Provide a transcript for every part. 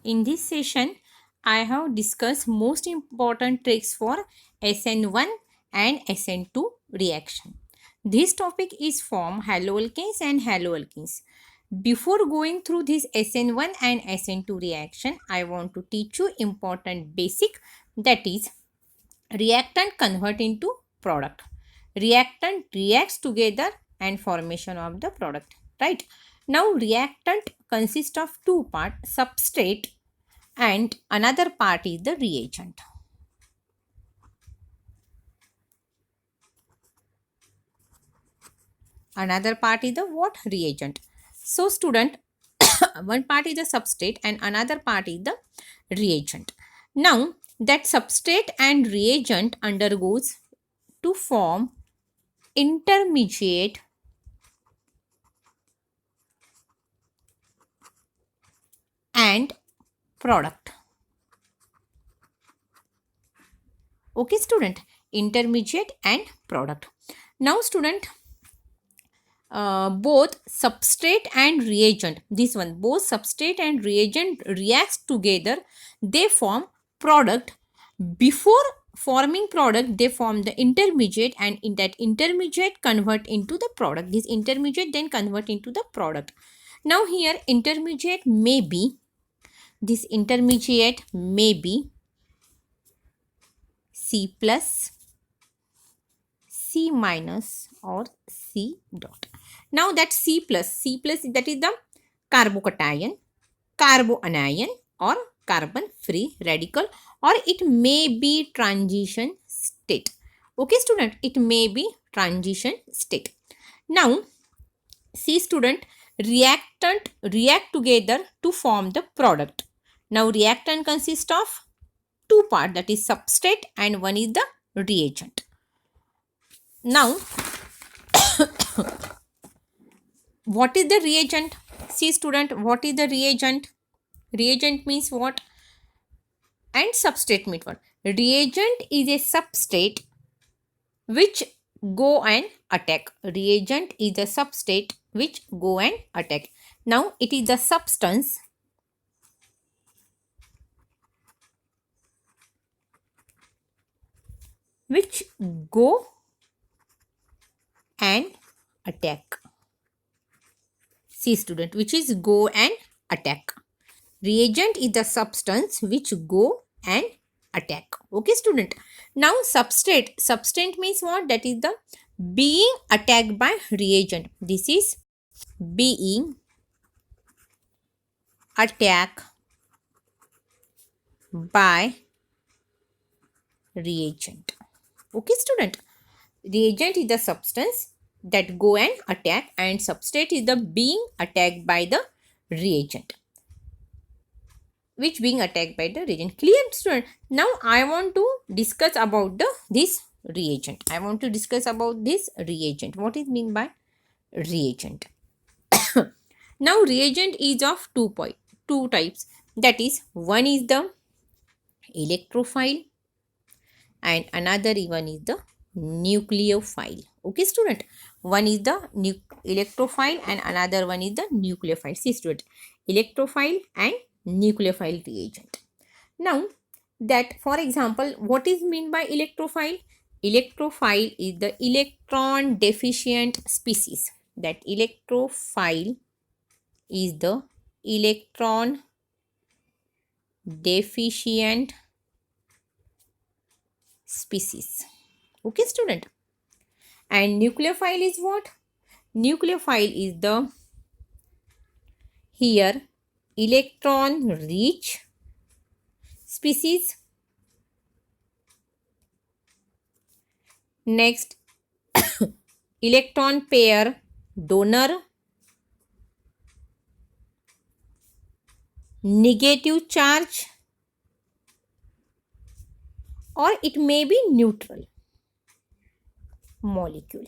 In this session, I have discussed most important tricks for SN1 and SN2 reaction. This topic is from haloalkanes and haloalkenes. Before going through this SN1 and SN2 reaction, I want to teach you important basic, that is reactant convert into product. Reactant reacts together and formation of the product, right? Now reactant consists of two parts, substrate and another part is the reagent. Another part is the what? Reagent. So student, one part is the substrate and another part is the reagent. Now that substrate and reagent undergoes to form intermediate and product. Okay student, intermediate and product. Now student, both substrate and reagent, this one, both substrate and reagent reacts together, they form product. Before forming product, they form the intermediate, and in that intermediate convert into the product. This intermediate then convert into the product. Now here intermediate may be, this intermediate may be C plus, C minus or C dot. Now that C plus that is the carbocation, carboanion or carbon free radical, or it may be transition state. Okay student, it may be transition state. Now see student, reactant react together to form the product. Now reactant consists of two parts, that is substrate and one is the reagent. Now what is the reagent? See student, what is the reagent? Reagent means what? And substrate means what? Reagent is a substrate which go and attack. Reagent is a substrate which go and attack. Now it is the substance which go and attack. See student, which is go and attack. Reagent is the substance which go and attack. Okay student. Now substrate means what? That is the being attacked by reagent. This is being attacked by reagent. Okay student, reagent is the substance that go and attack, and substrate is the being attacked by the reagent, which being attacked by the reagent. Clear student? Now I want to discuss about this reagent. I want to discuss about this reagent. What is mean by reagent? Now reagent is of two types, that is one is the electrophile and another one is the nucleophile. Okay student, one is the electrophile and another one is the nucleophile. See student, electrophile and nucleophile reagent. Now that, for example, what is mean by electrophile? Electrophile is the electron deficient species. That electrophile is the electron deficient species. Okay student. And nucleophile is what? Nucleophile is the here electron rich species. Next, electron pair donor, negative charge, or it may be neutral molecule.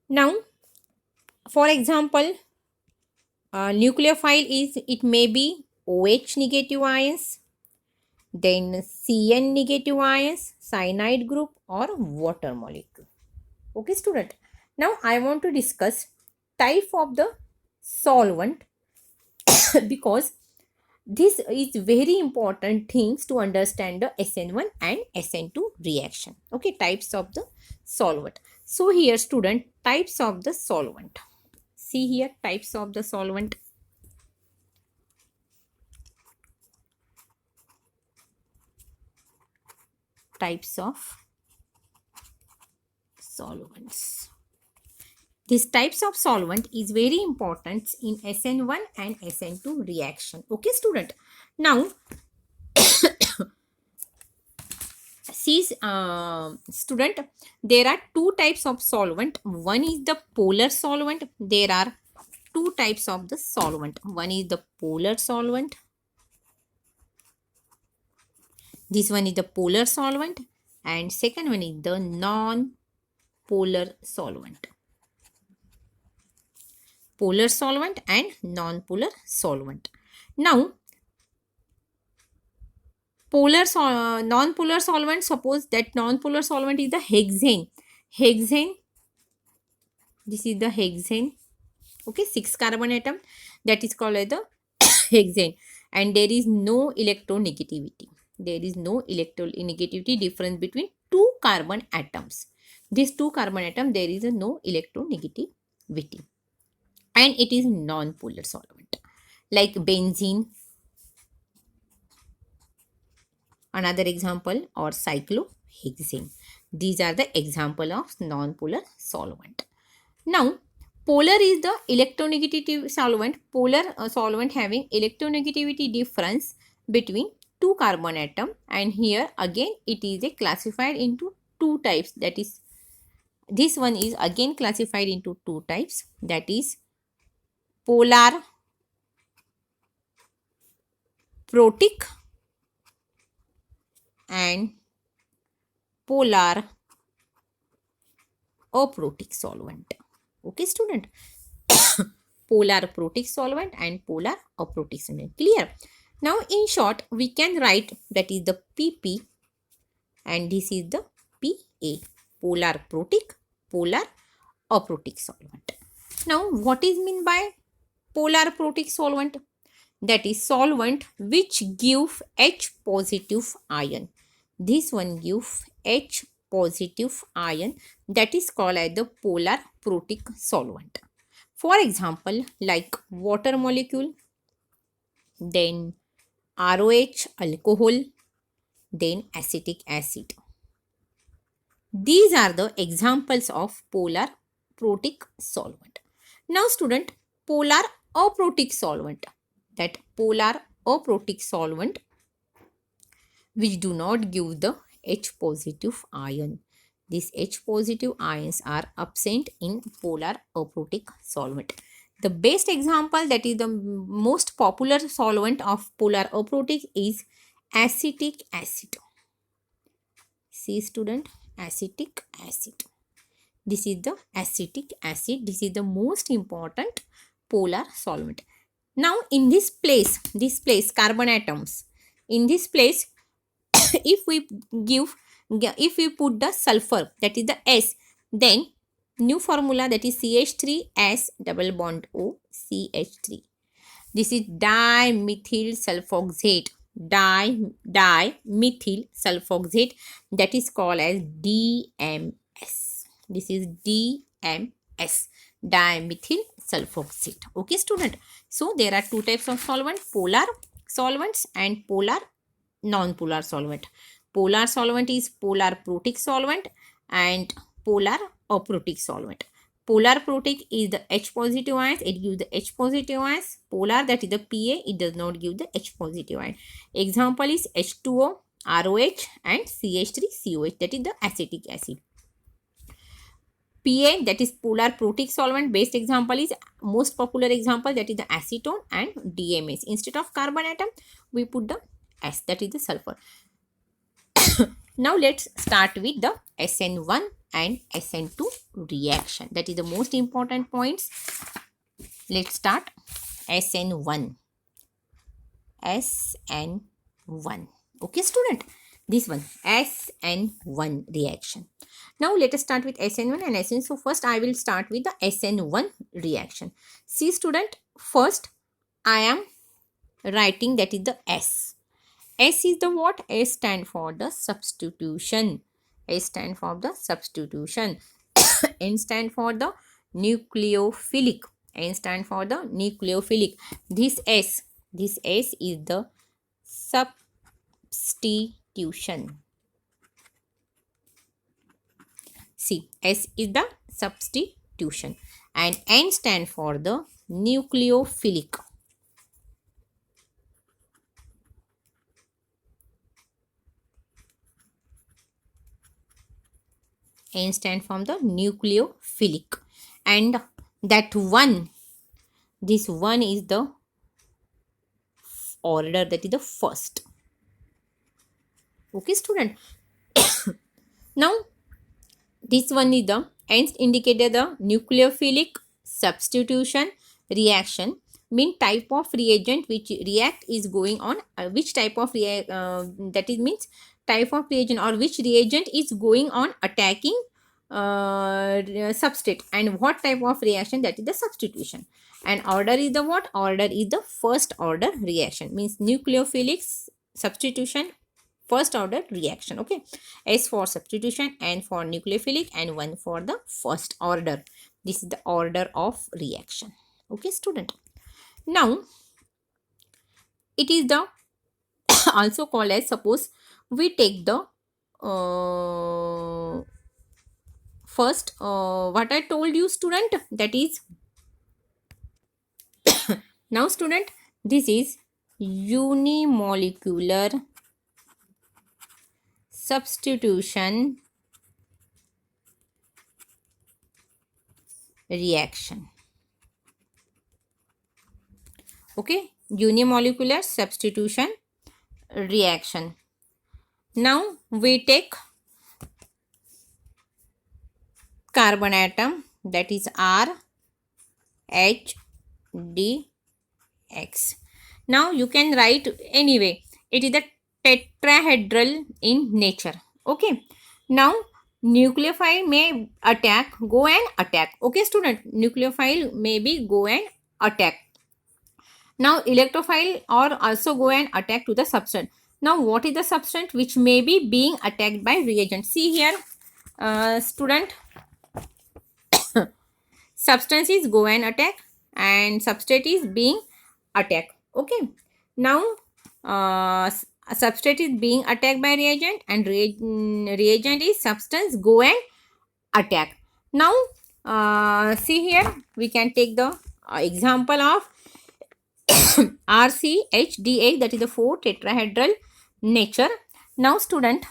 Now, for example, nucleophile is, it may be OH negative ions, then CN negative ions, cyanide group, or water molecule. Okay student. Now I want to discuss type of the solvent because this is very important things to understand the SN1 and SN2 reaction. Okay, types of the solvent. So here student, types of the solvent. See here, types of the solvent. Types of solvents. These types of solvent is very important in SN1 and SN2 reaction. Okay student. Now see student, there are two types of solvent. One is the polar solvent. There are two types of the solvent. One is the polar solvent. This one is the polar solvent, and second one is the non-polar solvent. Polar solvent and non-polar solvent. Now non-polar solvent, suppose that non-polar solvent is the hexane. Hexane, this is the hexane. Okay, 6 carbon atom, that is called as the hexane, and there is no electronegativity. There is no electronegativity difference between two carbon atoms. These two carbon atom, there is a no electronegativity, and it is non-polar solvent like benzene. Another example, or cyclohexane. These are the example of non-polar solvent. Now polar is the electronegative solvent. Polar solvent having electronegativity difference between two carbon atom, and here again it is classified into two types. That is, this one is again classified into two types, that is polar protic and polar aprotic solvent. Okay student. Polar protic solvent and polar aprotic solvent. Clear? Now in short we can write that is the PP and this is the PA. Polar protic, polar aprotic solvent. Now what is mean by polar protic solvent? That is solvent which give H positive ion. This one give H positive ion, that is called as the polar protic solvent. For example, like water molecule, then ROH, alcohol, then acetic acid. These are the examples of polar protic solvent. Now student, polar aprotic solvent. That polar aprotic solvent which do not give the H positive ion. These H positive ions are absent in polar aprotic solvent. The best example, that is the most popular solvent of polar aprotic, is acetic acid. See student, acetic acid. This is the acetic acid. This is the most important polar solvent. Now in this place carbon atoms, in this place if we put the sulfur, that is the S, then new formula, that is CH3S double bond O, CH3. This is dimethyl sulfoxate. Dimethyl sulfoxate, that is called as DMS. This is DMS, dimethyl sulfoxate. Okay student. So there are two types of solvent, polar solvents and polar non-polar solvent. Polar solvent is polar protic solvent and polar aprotic solvent. Polar protic is the H positive ions, it gives the H positive ions. Polar, that is the PA, it does not give the H positive ion. Example is H2O, ROH and CH3COH, that is the acetic acid. PA, that is polar protic solvent. Best example is, most popular example, that is the acetone and DMS. Instead of carbon atom, we put the S, that is the sulfur. Now let's start with the SN1 and SN2 reaction. That is the most important points. Let's start SN1. SN1. Okay student. This one, SN1 reaction. Now let us start with SN1 and SN. So first I will start with the SN1 reaction. See student, first I am writing that is the S. S is the what? S stand for the substitution. S stand for the substitution. N stand for the nucleophilic. N stand for the nucleophilic. This S is the substitution. See, S is the substitution and N stand for the nucleophilic. N stand for the nucleophilic, and that one, this one is the order, that is the first. Okay student. Now this one is the N indicated the nucleophilic substitution reaction, mean type of reagent which react is going on, which type of that is means type of reagent or which reagent is going on attacking substrate, and what type of reaction, that is the substitution. And order is the what? Order is the first order reaction, means nucleophilic substitution first order reaction. Okay, S for substitution, N for nucleophilic, and 1 for the first order. This is the order of reaction. Okay student. Now it is the also called as, suppose we take the first what I told you student, that is now student, this is unimolecular substitution reaction. Okay, unimolecular substitution reaction. Now we take carbon atom, that is R H D X. Now you can write anyway, it is the tetrahedral in nature. Okay, now nucleophile may go and attack. Okay student, nucleophile may be go and attack. Now electrophile or also go and attack to the substance. Now what is the substance which may be being attacked by reagent? See here student, substance is go and attack and substrate is being attacked. Okay, now a substrate is being attacked by reagent and reagent is substance go and attack. Now see here, we can take the example of RCHDA, that is the 4 tetrahedral nature. Now student,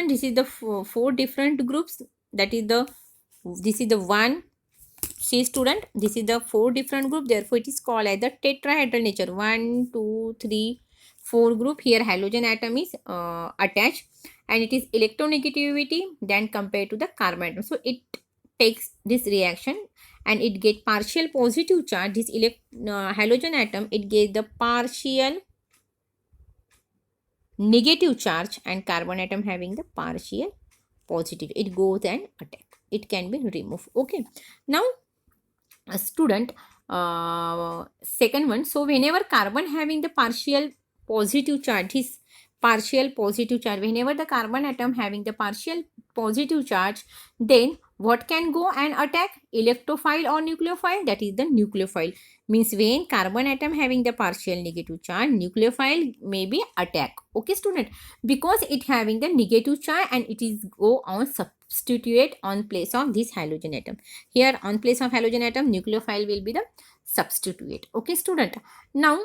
this is the four different groups, that is the, this is the one. See student, this is the 4 different group, therefore it is called as the tetrahedral nature. 1 2 3 4 group. Here halogen atom is attached and it is electronegativity than compared to the carbon atom. So it takes this reaction and it get partial positive charge. This halogen atom, it gets the partial negative charge, and carbon atom having the partial positive. It goes and attack. It can be removed. Okay. Now a student, second one. So whenever carbon having the partial positive charge, his partial positive charge, whenever the carbon atom having the partial positive charge, then what can go and attack? Electrophile or nucleophile? That is the nucleophile. Means when carbon atom having the partial negative charge, nucleophile may be attack. Okay student, because it having the negative charge and it is go on substitute on place of this halogen atom. Here on place of halogen atom, nucleophile will be the substitute. Okay student. Now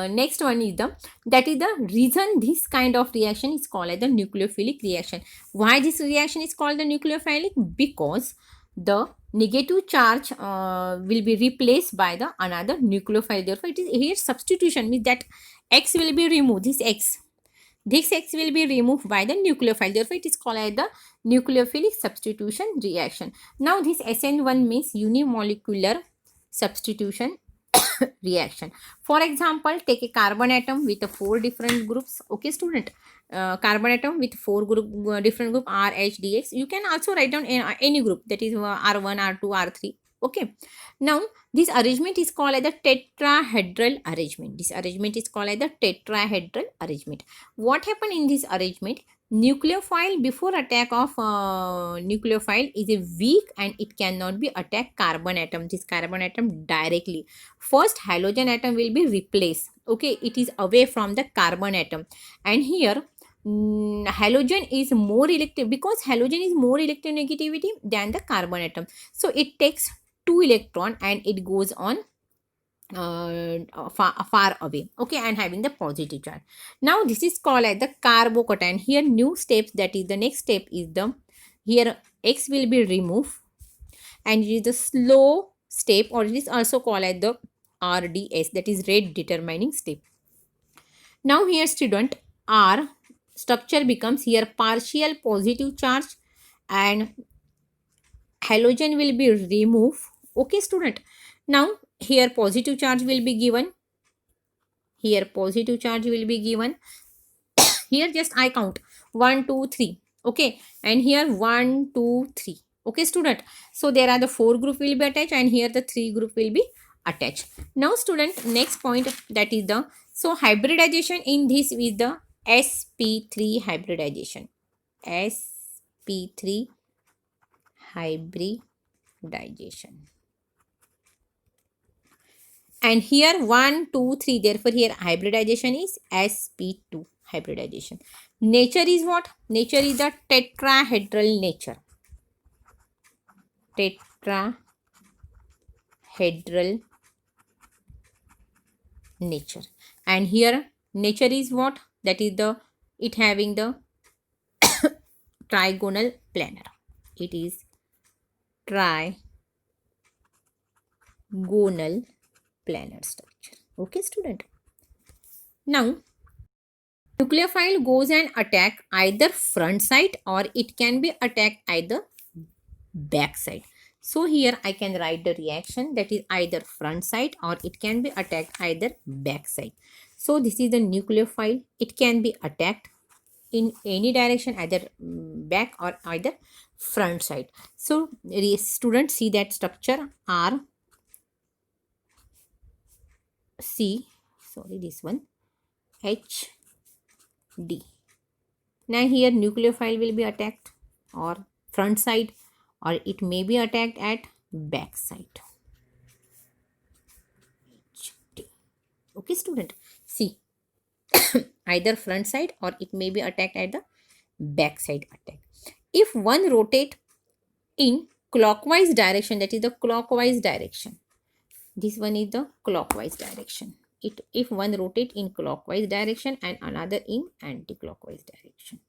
next one is the, that is the reason this kind of reaction is called as the nucleophilic reaction. Why this reaction is called the nucleophilic? Because the negative charge will be replaced by the another nucleophile. Therefore it is here substitution, means that X will be removed, this X. This X will be removed by the nucleophile. Therefore, it is called as the nucleophilic substitution reaction. Now, this SN1 means unimolecular substitution reaction. For example, take a carbon atom with 4 different groups. Okay, student. Carbon atom with 4 different group R, H, D, X. You can also write down any group, that is R1, R2, R3. Okay. Now, this arrangement is called as the tetrahedral arrangement. This arrangement is called as the tetrahedral arrangement. What happened in this arrangement? Nucleophile before attack of nucleophile is a weak and it cannot be attack carbon atom. This carbon atom directly. First halogen atom will be replaced. Okay, it is away from the carbon atom, and here halogen is more electric, because halogen is more electronegativity than the carbon atom. So it takes 2 electron and it goes on far away, okay, and having the positive charge. Now this is called as the carbocation. Here new steps, that is the next step is the, here X will be removed, and it is the slow step, or it is also called as the RDS, that is rate determining step. Now here student, R structure becomes here partial positive charge and halogen will be removed. Okay student, now here positive charge will be given, here positive charge will be given. Here just I count 1 2 3, okay, and here 1 2 3. Okay student, so there are the 4 group will be attached and here the 3 group will be attached. Now student, next point, that is the, so hybridization in this is the sp3 hybridization, sp3 hybridization. And here 1 2 3, therefore here hybridization is sp2 hybridization. Nature is what? Nature is the tetrahedral nature, tetrahedral nature. And here nature is what? That is the, it having the trigonal planar, it is trigonal planar structure. Okay student, now nucleophile goes and attack either front side or it can be attacked either back side. So here I can write the reaction, that is either front side or it can be attacked either back side. So this is the nucleophile, it can be attacked in any direction, either back or either front side. So students, see that structure R C, sorry, this one H D. Now here nucleophile will be attacked or front side, or it may be attacked at back side. HD. Okay student, see either front side or it may be attacked at the back side attack. If one rotate in clockwise direction, that is the clockwise direction, this one is the clockwise direction. If one rotate in clockwise direction and another in anti-clockwise direction.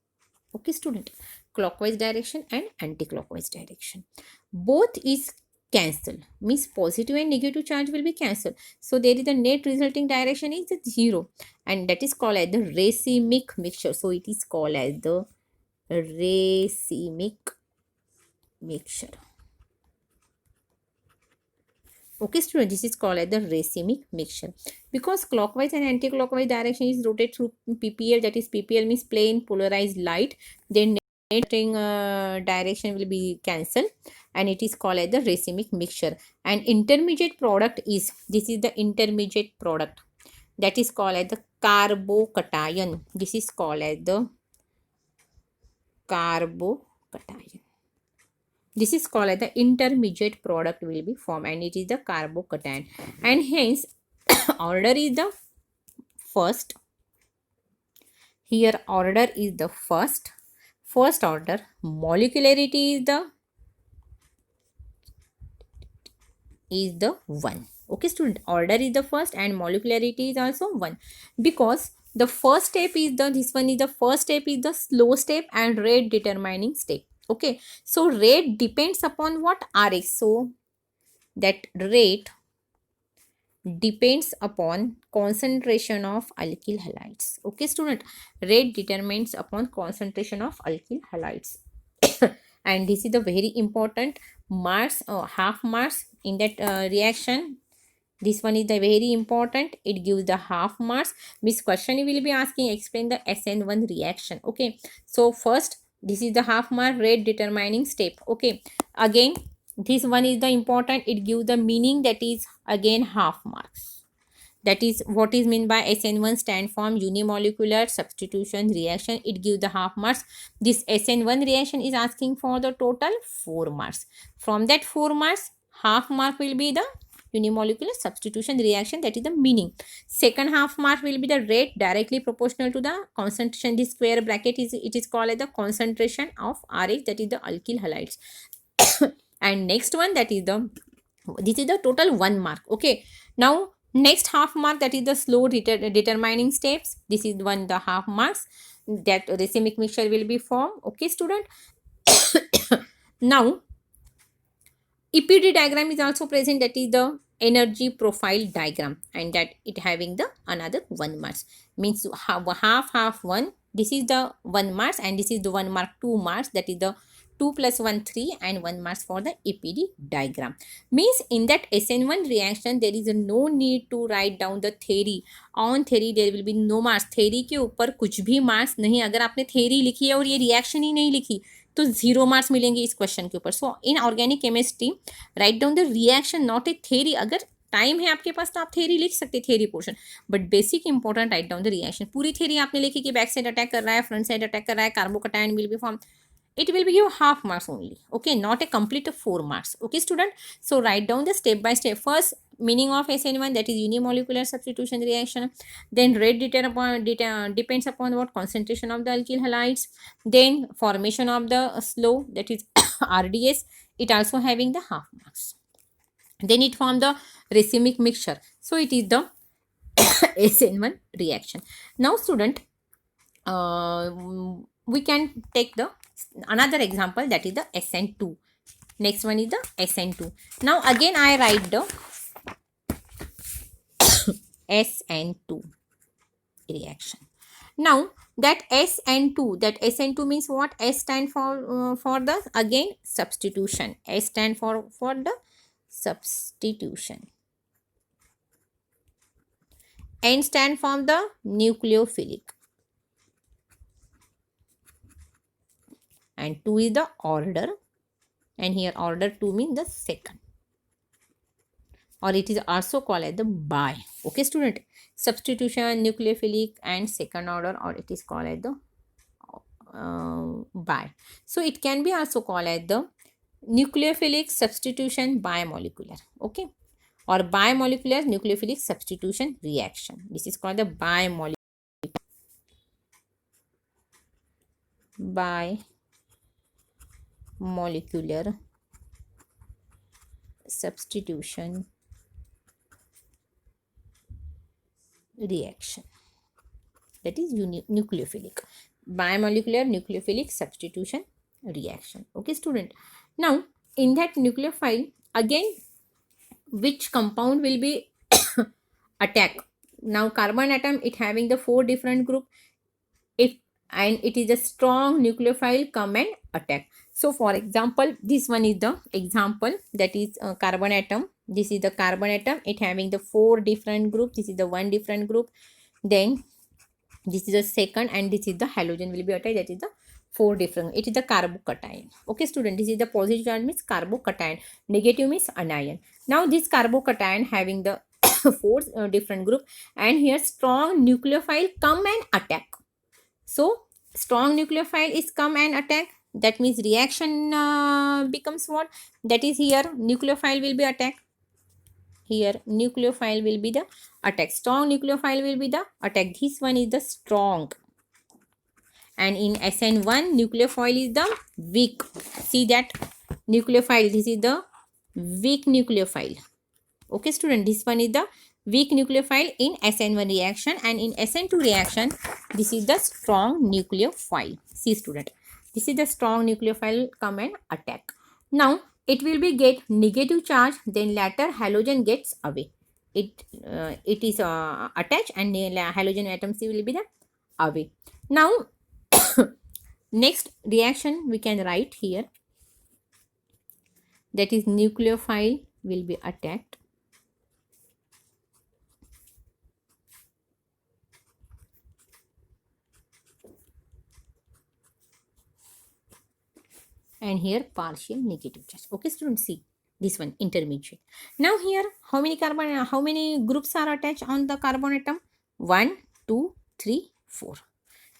Okay student, clockwise direction and anti-clockwise direction, both is cancelled, means positive and negative charge will be cancelled. So there is the net resulting direction is 0, and that is called as the racemic mixture. So it is called as the racemic mixture. Okay student, this is called as the racemic mixture, because clockwise and anti-clockwise direction is rotated through PPL, that is PPL means plane polarized light, then netting direction will be cancelled, and it is called as the racemic mixture. And intermediate product is, this is the intermediate product, that is called as the carbocation. This is called as the carbocation. This is called as the intermediate product will be formed, and it is the carbocation, and hence order is the first. Here order is the first order, molecularity is the 1. Okay student, order is the first and molecularity is also 1, because the first step is the, this one is the first step is the slow step and rate determining step. Okay, so rate depends upon what? Rx. So that rate depends upon concentration of alkyl halides. Okay, student, rate determines upon concentration of alkyl halides. And this is the very important mass or half mass in that reaction. This one is the very important. It gives the half mass. This question will be asking, explain the SN1 reaction. Okay, so first this is the half mass rate determining step. Okay, again this one is the important. It gives the meaning, that is again half mass. That is what is meant by SN1 stand for unimolecular substitution reaction. It gives the half mass. This SN1 reaction is asking for the total 4 mass. From that 4 mass, half mark will be the unimolecular substitution reaction, that is the meaning. Second half mark will be the rate directly proportional to the concentration. This square bracket is, it is called as the concentration of RH, that is the alkyl halides. And next one, that is the, this is the total 1 mark. Okay, now next half mark, that is the slow determining steps. This is one the half marks, that racemic mixture will be formed. Okay, student. Now EPD diagram is also present, that is the energy profile diagram, and that it having the another 1 mass, means half 1. This is the 1 mass and this is the 1 mark 2 mass, that is the 2 plus 1 3 and 1 mass for the EPD diagram. Means in that SN1 reaction there is no need to write down the theory. On theory there will be no mass. theory के ऊपर कुछ भी marks नहीं. अगर आपने theory लिखी है और ये reaction ही नहीं लिखी तो 0 मार्क्स मिलेंगे इस क्वेश्चन के ऊपर. So in organic chemistry write down the reaction, not a theory. अगर टाइम है आपके पास तो आप थेरी लिख सकते, theory portion, but basic important write down the reaction. पूरी थेरी आपने लिखी कि बैक साइड अटैक कर रहा है, फ्रंट साइड अटैक कर रहा है, carbocation will be form, it will be give half marks only. Okay, not a complete 4 marks. Okay, student. So write down the step by step. First, meaning of SN1, that is unimolecular substitution reaction. Then rate depends upon what concentration of the alkyl halides. Then formation of the slow, that is RDS. It also having the half marks. Then it form the racemic mixture. So it is the SN1 reaction. Now student, we can take the another example, that is the SN2. Next one is the SN2. Now again I write the SN2 reaction. Now that SN2 means what? S stand for the again substitution. S stand for the substitution. N stand for the nucleophilic. And 2 is the order, and here order 2 means the second, or it is also called as the bi. Okay, student, substitution, nucleophilic and second order, or it is called as the bi. So it can be also called as the nucleophilic substitution bimolecular. Okay, or bimolecular nucleophilic substitution reaction. This is called the bimolecular substitution reaction, that is nucleophilic, bimolecular nucleophilic substitution reaction. Okay, student. Now in that nucleophile, again which compound will be attack? Now carbon atom, it having the 4 different group, if and it is a strong nucleophile come and attack. So for example, this one is the example, that is carbon atom. This is the carbon atom, it having the 4 different group. This is the 1 different group. Then this is the second, and this is the halogen will be attached, that is the 4 different. It is the carbocation. Okay, student, this is the positive charge means carbocation, negative means anion. Now this carbocation having the 4 different group, and here strong nucleophile come and attack. So strong nucleophile is come and attack. That means reaction becomes what? That is here nucleophile will be attack. Here nucleophile will be the attack. Strong nucleophile will be the attack. This one is the strong. And in SN1 nucleophile is the weak. See that nucleophile. This is the weak nucleophile. Okay, student. This one is the weak nucleophile in SN1 reaction, and in SN2 reaction this is the strong nucleophile. See student, this is the strong nucleophile come and attack. Now it will be get negative charge, then later halogen gets away. it is attached, and the halogen atoms will be the away. Now next reaction we can write here, that is nucleophile will be attacked, and here partial negative charge. Okay students, see this one intermediate. Now here how many groups are attached on the carbon atom? 1 2 3 4,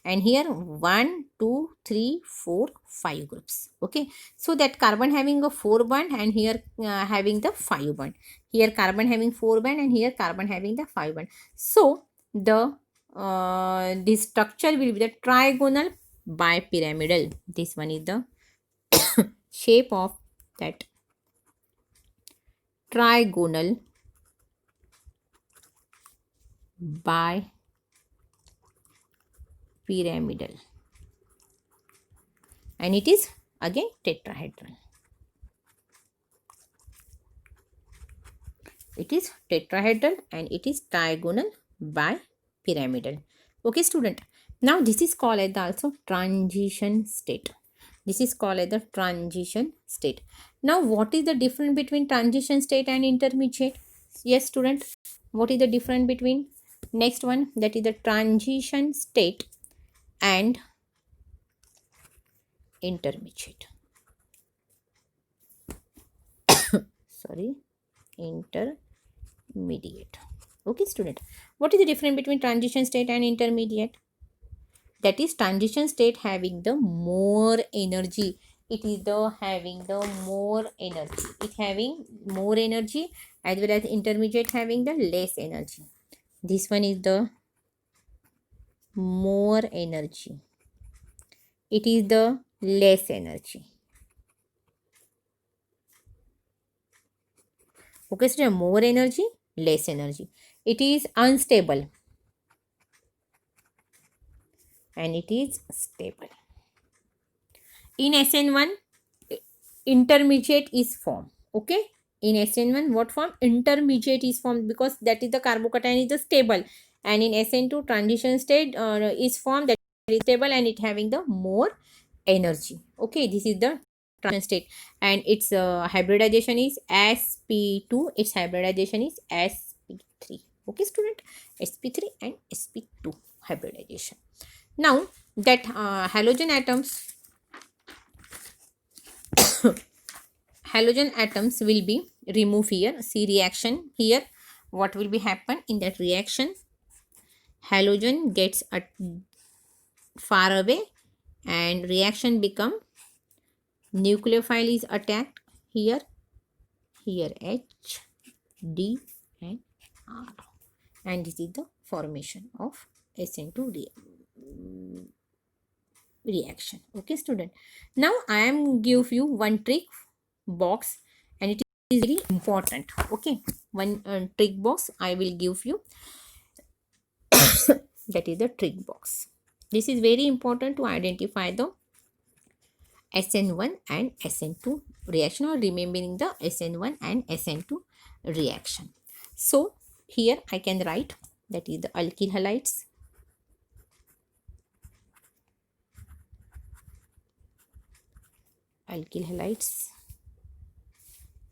and here 1 2 3 4 5 groups. Okay, so that carbon having a 4 bond, and here having the 5 bond. Here carbon having 4 bond, and here carbon having the 5 bond. So the this structure will be the trigonal bipyramidal. This one is the shape of that trigonal bipyramidal, and it is again tetrahedral. It is tetrahedral and it is trigonal bipyramidal. Okay student, now this is called as also transition state. This is called as the transition state. Now what is the difference between transition state and intermediate? Yes student, what is the difference between? Next one, that is the transition state and intermediate. Sorry, intermediate. Okay student, what is the difference between transition state and intermediate? That is transition state having the more energy. It is the having the more energy. It having more energy, as well as intermediate having the less energy. This one is the more energy. It is the less energy. Okay, so more energy, less energy. It is unstable and it is stable. In SN1, intermediate is formed. Okay, in SN1 what form? Intermediate is formed, because that is the carbocation is the stable, and in SN2 transition state is formed, that is stable and it having the more energy. Okay, this is the transition state, and its hybridization is sp2, its hybridization is sp3. Okay student, sp3 and sp2 hybridization. Now that halogen atoms will be removed here. See reaction here, what will be happen in that reaction? Halogen gets far away and reaction become nucleophile is attacked here, H, D and R, and this is the formation of SN2 reaction. Okay student, now I am give you one trick box, and it is very important. Okay, one trick box I will give you. That is the trick box. This is very important to identify the SN1 and SN2 reaction, or remembering the SN1 and SN2 reaction. So here I can write, that is the alkyl halides,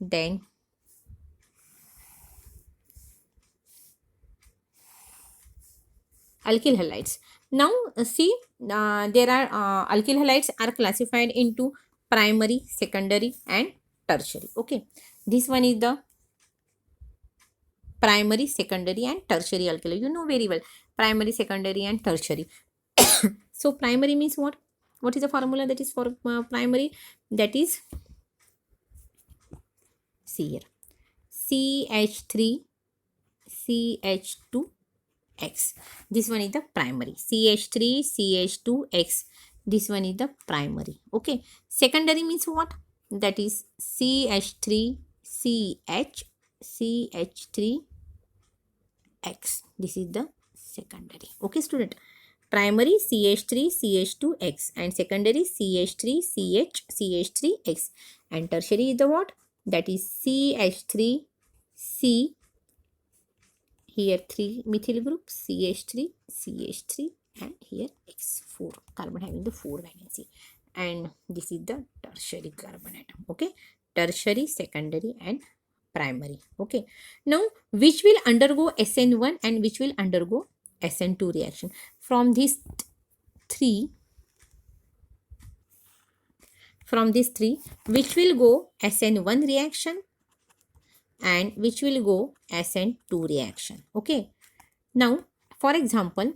then alkyl halides. Now see, there are alkyl halides are classified into primary, secondary and tertiary. Okay, this one is the primary, secondary and tertiary alkyl. You know very well, primary, secondary and tertiary. So primary means what? What is the formula that is for primary? That is, see here, CH3 CH2X. This one is the primary. CH3 CH2X. This one is the primary. Okay. Secondary means what? That is CH3 CH3X. This is the secondary. Okay student. Primary CH3 CH2X and secondary CH3 CH3X, and tertiary is the what? That is CH3 CH2 here 3 methyl groups, CH3, CH3, and here X4 carbon having the 4 valency, and this is the tertiary carbon atom. Okay, tertiary, secondary, and primary. Okay, now which will undergo SN1 and which will undergo SN2 reaction? From these three, which will go SN1 reaction and which will go SN2 reaction? Okay, now for example,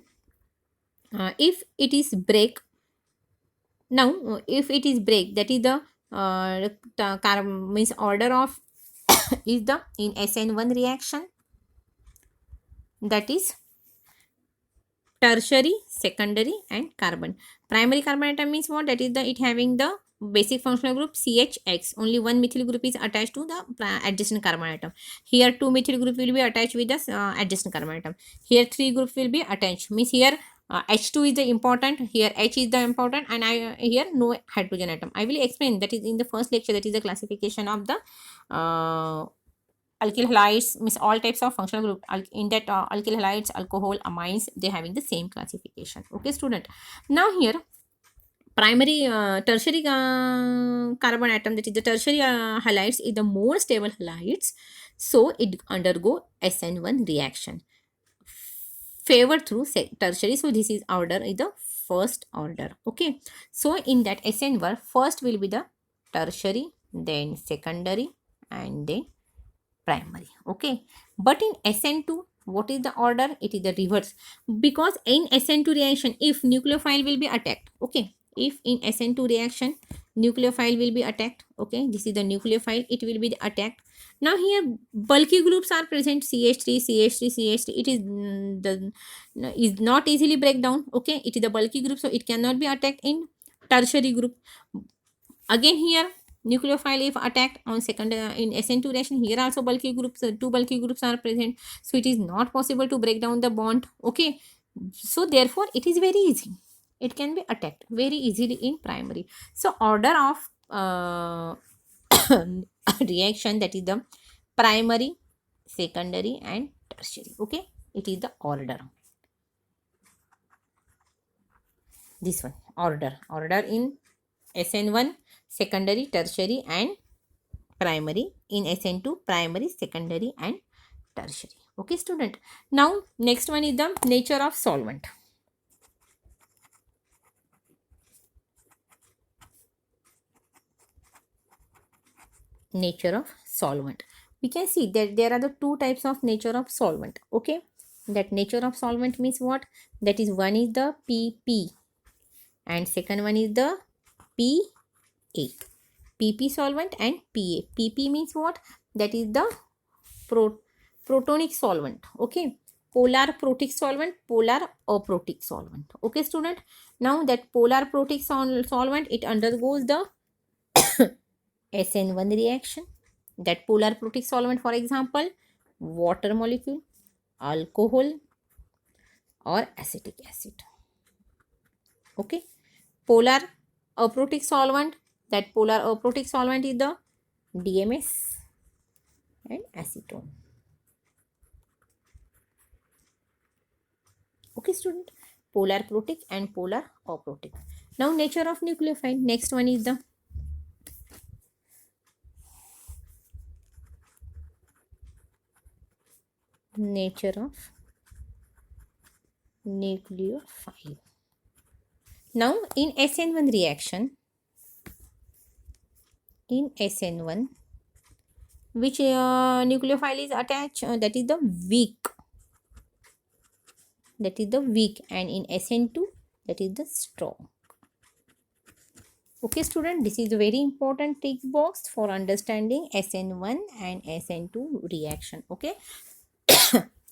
if it is break, if it is break, that is the means order of is the in SN1 reaction, that is tertiary, secondary, and carbon. Primary carbon atom means what? That is the it having the basic functional group CHX. Only one methyl group is attached to the adjacent carbon atom. Here 2 methyl group will be attached with the adjacent carbon atom. Here 3 groups will be attached. Means here H2 is the important. Here H is the important, and here no hydrogen atom. I will explain that is in the first lecture. That is the classification of the alkyl halides, means all types of functional group. In that alkyl halides, alcohol, amines, they having the same classification. Okay, student. Now here primary tertiary carbon atom, that is the tertiary halides, is the more stable halides, so it undergo SN1 reaction favored through tertiary. So this is order is the first order. Okay, so in that SN1, first will be the tertiary, then secondary, and then primary. Okay, but in SN2, what is the order? It is the reverse, because in SN2 reaction, if nucleophile will be attacked, okay, if in SN2 reaction nucleophile will be attacked, okay, this is the nucleophile, it will be attacked. Now here bulky groups are present, CH3, CH3, CH3. It is not easily break down. Okay, it is the bulky group, so it cannot be attacked in tertiary group. Again here nucleophile if attacked on second in SN2 reaction, here also bulky groups, two bulky groups are present, so it is not possible to break down the bond. Okay, so therefore it is very easy, it can be attacked very easily in primary. So order of reaction, that is the primary, secondary, and tertiary. Okay, it is the order, this one order in SN1, secondary, tertiary, and primary. In SN2, primary, secondary, and tertiary. Okay, student. Now next one is the nature of solvent. Nature of solvent. We can see that there are the two types of nature of solvent. Okay, that nature of solvent means what? That is, one is the PP and second one is the PA. PP solvent and PA. PP means what? That is the protonic solvent. Okay, polar protic solvent, polar aprotic solvent. Okay, student. Now that polar protic solvent, it undergoes the SN1 reaction. That polar protic solvent, for example, water molecule, alcohol, or acetic acid. Okay, polar aprotic solvent, that polar aprotic solvent is the DMS and acetone. Okay, student, polar protic and polar aprotic. Now nature of nucleophile. Next one is the nature of nucleophile. Now in SN1 reaction, in SN1, which nucleophile is attached? That is the weak. That is the weak. And in SN2, that is the strong. Okay, student, this is a very important tick box for understanding SN1 and SN2 reaction. Okay.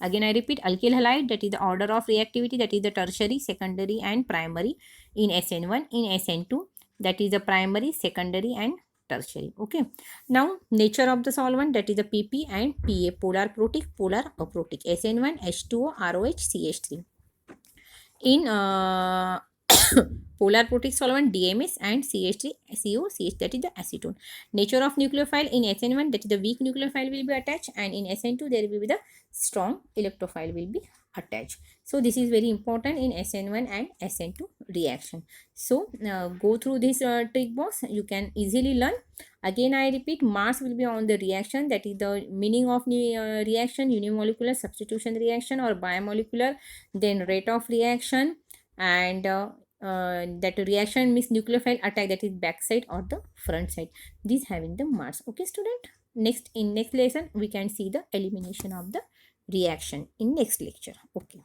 Again, I repeat, alkyl halide, that is the order of reactivity, that is the tertiary, secondary, and primary in SN1. In SN2, that is the primary, secondary, and tertiary. Okay. Now, nature of the solvent, that is the PP and PA, polar protic, polar aprotic. SN1, H2O, ROH, CH3. In polar protic solvent DMS and CH3COCH, that is the acetone. Nature of nucleophile: in SN1 that is the weak nucleophile will be attached, and in SN2 there will be the strong electrophile will be attached. So this is very important in SN1 and SN2 reaction. So go through this trick box, you can easily learn. Again I repeat, marks will be on the reaction, that is the meaning of reaction, unimolecular, substitution reaction or biomolecular, then rate of reaction, and that reaction means nucleophile attack, that is back side or the front side. These having the marks. Okay student, next lesson we can see the elimination of the reaction in next lecture. Okay.